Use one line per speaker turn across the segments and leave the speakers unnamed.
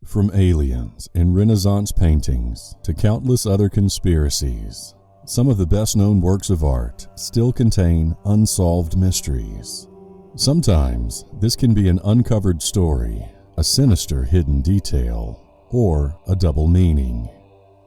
From aliens in Renaissance paintings to countless other conspiracies, some of the best-known works of art still contain unsolved mysteries. Sometimes this can be an uncovered story, a sinister hidden detail, or a double meaning.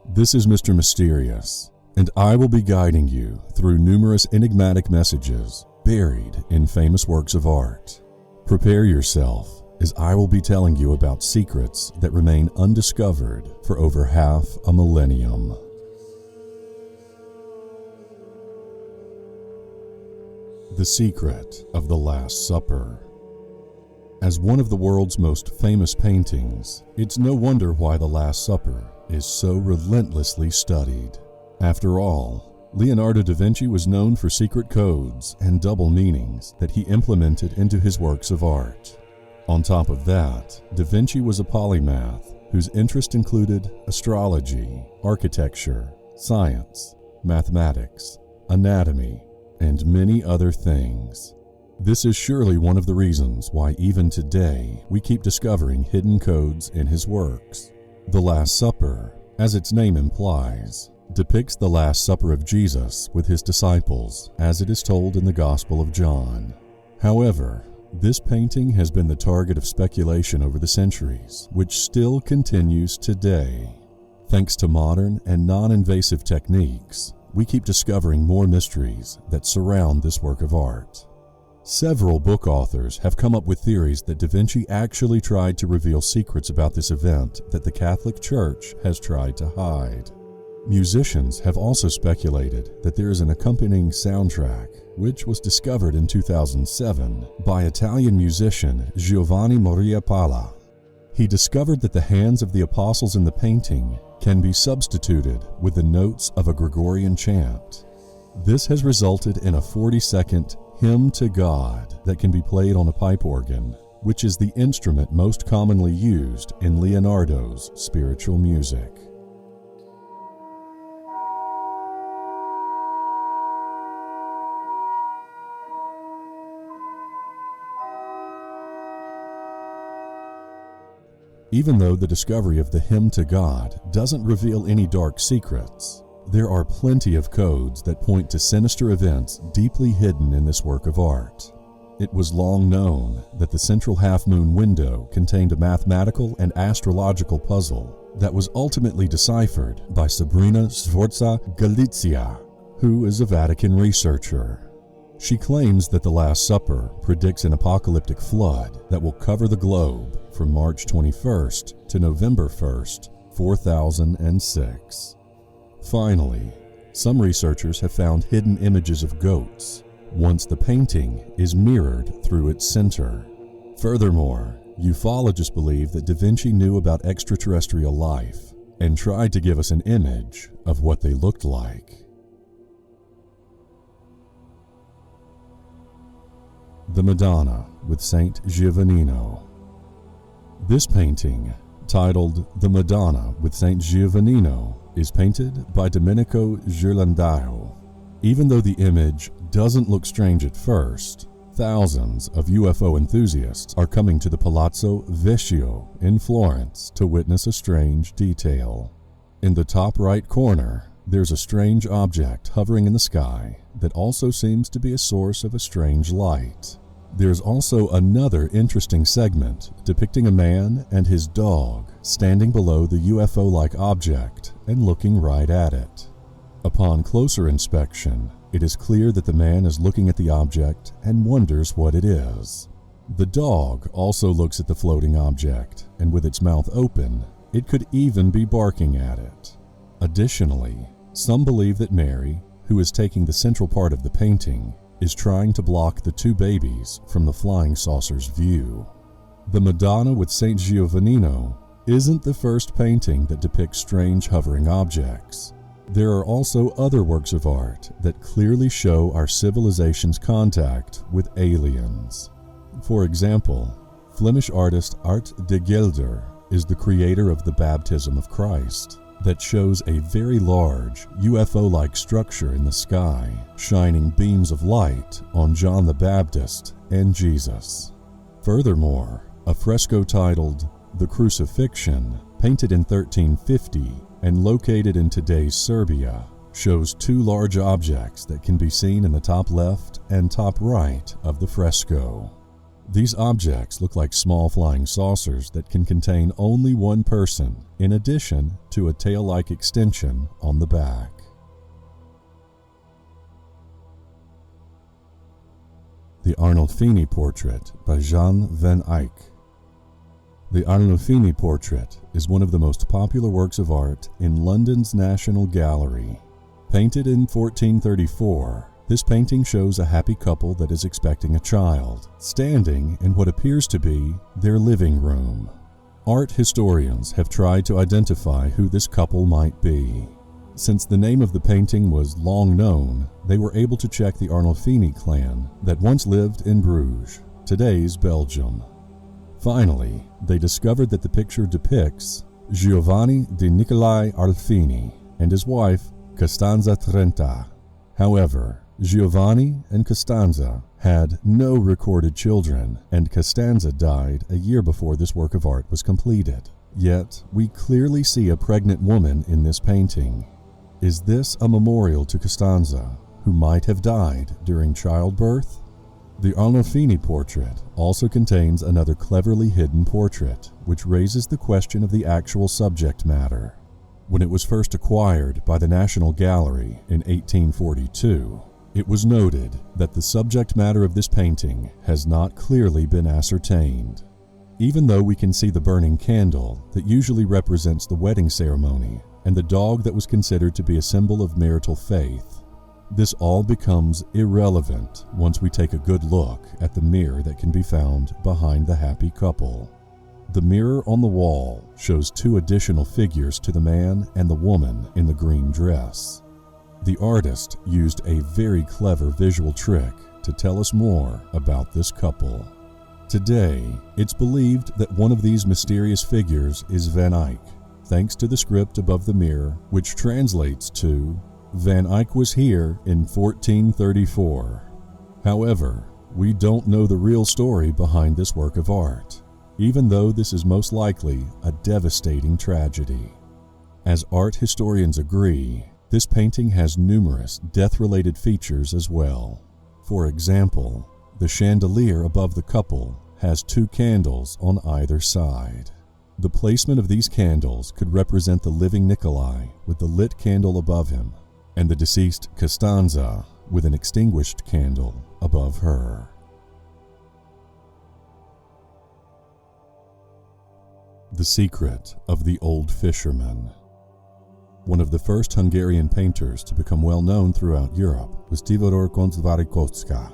This is Mr. Mysterious, and I will be guiding you through numerous enigmatic messages buried in famous works of art. Prepare yourself, as I will be telling you about secrets that remain undiscovered for over half a millennium. The Secret of the Last Supper. As one of the world's most famous paintings, it's no wonder why The Last Supper is so relentlessly studied. After all, Leonardo da Vinci was known for secret codes and double meanings that he implemented into his works of art. On top of that, Da Vinci was a polymath whose interest included astrology, architecture, science, mathematics, anatomy, and many other things. This is surely one of the reasons why even today we keep discovering hidden codes in his works. The Last Supper, as its name implies, depicts the Last Supper of Jesus with his disciples, as it is told in the Gospel of John. However, this painting has been the target of speculation over the centuries, which still continues today. Thanks to modern and non-invasive techniques, we keep discovering more mysteries that surround this work of art. Several book authors have come up with theories that Da Vinci actually tried to reveal secrets about this event that the Catholic Church has tried to hide. Musicians have also speculated that there is an accompanying soundtrack, which was discovered in 2007 by Italian musician Giovanni Maria Pala. He discovered that the hands of the apostles in the painting can be substituted with the notes of a Gregorian chant. This has resulted in a 40-second hymn to God that can be played on a pipe organ, which is the instrument most commonly used in Leonardo's spiritual music. Even though the discovery of the hymn to God doesn't reveal any dark secrets, there are plenty of codes that point to sinister events deeply hidden in this work of art. It was long known that the central half-moon window contained a mathematical and astrological puzzle that was ultimately deciphered by Sabrina Sforza-Galizia, who is a Vatican researcher. She claims that the Last Supper predicts an apocalyptic flood that will cover the globe from March 21st to November 1st, 4006. Finally, some researchers have found hidden images of goats once the painting is mirrored through its center. Furthermore, ufologists believe that Da Vinci knew about extraterrestrial life and tried to give us an image of what they looked like. The Madonna with Saint Giovannino. This painting, titled The Madonna with Saint Giovannino, is painted by Domenico Ghirlandaio. Even though the image doesn't look strange at first, thousands of UFO enthusiasts are coming to the Palazzo Vecchio in Florence to witness a strange detail. In the top right corner, there's a strange object hovering in the sky that also seems to be a source of a strange light. There's also another interesting segment depicting a man and his dog standing below the UFO-like object and looking right at it. Upon closer inspection, it is clear that the man is looking at the object and wonders what it is. The dog also looks at the floating object, and with its mouth open, it could even be barking at it. Additionally, some believe that Mary, who is taking the central part of the painting, is trying to block the two babies from the flying saucer's view. The Madonna with Saint Giovannino isn't the first painting that depicts strange hovering objects. There are also other works of art that clearly show our civilization's contact with aliens. For example, Flemish artist Art de Gelder is the creator of the Baptism of Christ, that shows a very large UFO-like structure in the sky, shining beams of light on John the Baptist and Jesus. Furthermore, a fresco titled The Crucifixion, painted in 1350 and located in today's Serbia, shows two large objects that can be seen in the top left and top right of the fresco. These objects look like small flying saucers that can contain only one person, in addition to a tail-like extension on the back. The Arnolfini Portrait by Jan van Eyck. The Arnolfini Portrait is one of the most popular works of art in London's National Gallery. Painted in 1434, this painting shows a happy couple that is expecting a child, standing in what appears to be their living room. Art historians have tried to identify who this couple might be. Since the name of the painting was long known, they were able to check the Arnolfini clan that once lived in Bruges, today's Belgium. Finally, they discovered that the picture depicts Giovanni di Nicolai Arnolfini and his wife, Costanza Trenta. However, Giovanni and Costanza had no recorded children, and Costanza died a year before this work of art was completed. Yet, we clearly see a pregnant woman in this painting. Is this a memorial to Costanza, who might have died during childbirth? The Arnolfini portrait also contains another cleverly hidden portrait, which raises the question of the actual subject matter. When it was first acquired by the National Gallery in 1842, it was noted that the subject matter of this painting has not clearly been ascertained. Even though we can see the burning candle that usually represents the wedding ceremony and the dog that was considered to be a symbol of marital faith, this all becomes irrelevant once we take a good look at the mirror that can be found behind the happy couple. The mirror on the wall shows two additional figures to the man and the woman in the green dress. The artist used a very clever visual trick to tell us more about this couple. Today, it's believed that one of these mysterious figures is Van Eyck, thanks to the script above the mirror, which translates to, "Van Eyck was here in 1434. However, we don't know the real story behind this work of art, even though this is most likely a devastating tragedy. As art historians agree, this painting has numerous death-related features as well. For example, the chandelier above the couple has two candles on either side. The placement of these candles could represent the living Nikolai with the lit candle above him, and the deceased Costanza with an extinguished candle above her. The Secret of the Old Fisherman. One of the first Hungarian painters to become well known throughout Europe was Tibor Konzvarikowska.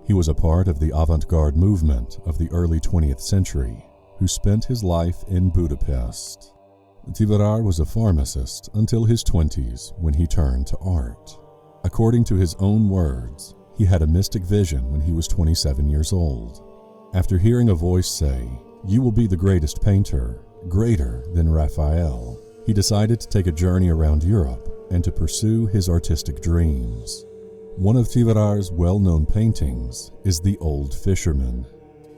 He was a part of the avant-garde movement of the early 20th century, who spent his life in Budapest. Tibor was a pharmacist until his 20s when he turned to art. According to his own words, he had a mystic vision when he was 27 years old. After hearing a voice say, "You will be the greatest painter, greater than Raphael," he decided to take a journey around Europe and to pursue his artistic dreams. One of Tibor's well-known paintings is The Old Fisherman.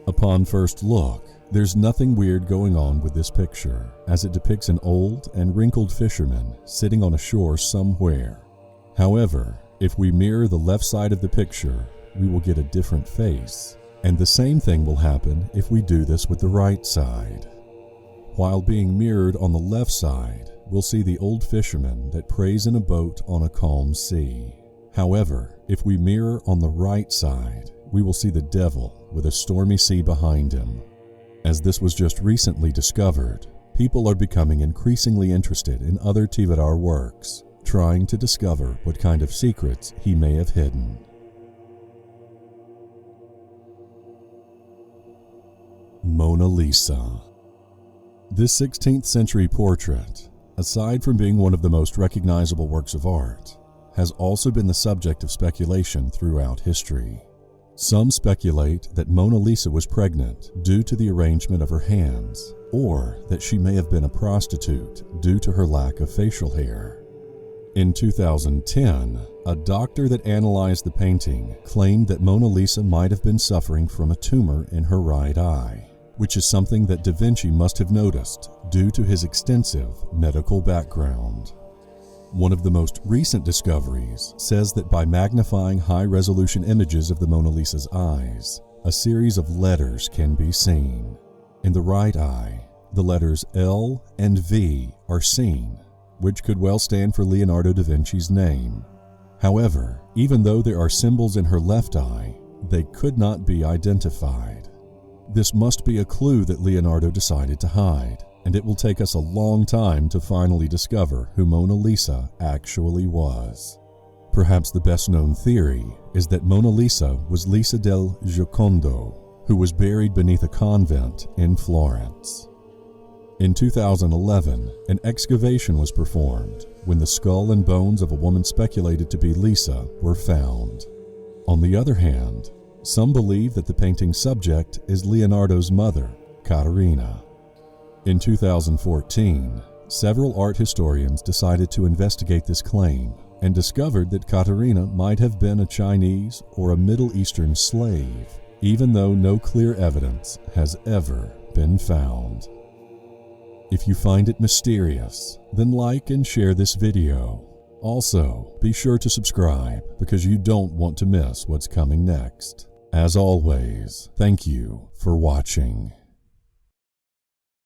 Upon first look, there's nothing weird going on with this picture, as it depicts an old and wrinkled fisherman sitting on a shore somewhere. However, if we mirror the left side of the picture, we will get a different face, and the same thing will happen if we do this with the right side. While being mirrored on the left side, we'll see the old fisherman that prays in a boat on a calm sea. However, if we mirror on the right side, we will see the devil with a stormy sea behind him. As this was just recently discovered, people are becoming increasingly interested in other Tibor works, trying to discover what kind of secrets he may have hidden. Mona Lisa. This 16th century portrait, aside from being one of the most recognizable works of art, has also been the subject of speculation throughout history. Some speculate that Mona Lisa was pregnant due to the arrangement of her hands, or that she may have been a prostitute due to her lack of facial hair. In 2010, a doctor that analyzed the painting claimed that Mona Lisa might have been suffering from a tumor in her right eye. which is something that Da Vinci must have noticed due to his extensive medical background. One of the most recent discoveries says that by magnifying high-resolution images of the Mona Lisa's eyes, a series of letters can be seen. In the right eye, the letters L and V are seen, which could well stand for Leonardo da Vinci's name. However, even though there are symbols in her left eye, they could not be identified. This must be a clue that Leonardo decided to hide, and it will take us a long time to finally discover who Mona Lisa actually was. Perhaps the best-known theory is that Mona Lisa was Lisa del Giocondo, who was buried beneath a convent in Florence. In 2011, an excavation was performed when the skull and bones of a woman speculated to be Lisa were found. On the other hand, some believe that the painting's subject is Leonardo's mother, Caterina. In 2014, several art historians decided to investigate this claim and discovered that Caterina might have been a Chinese or a Middle Eastern slave, even though no clear evidence has ever been found. If you find it mysterious, then like and share this video. Also, be sure to subscribe because you don't want to miss what's coming next. As always, thank you for watching.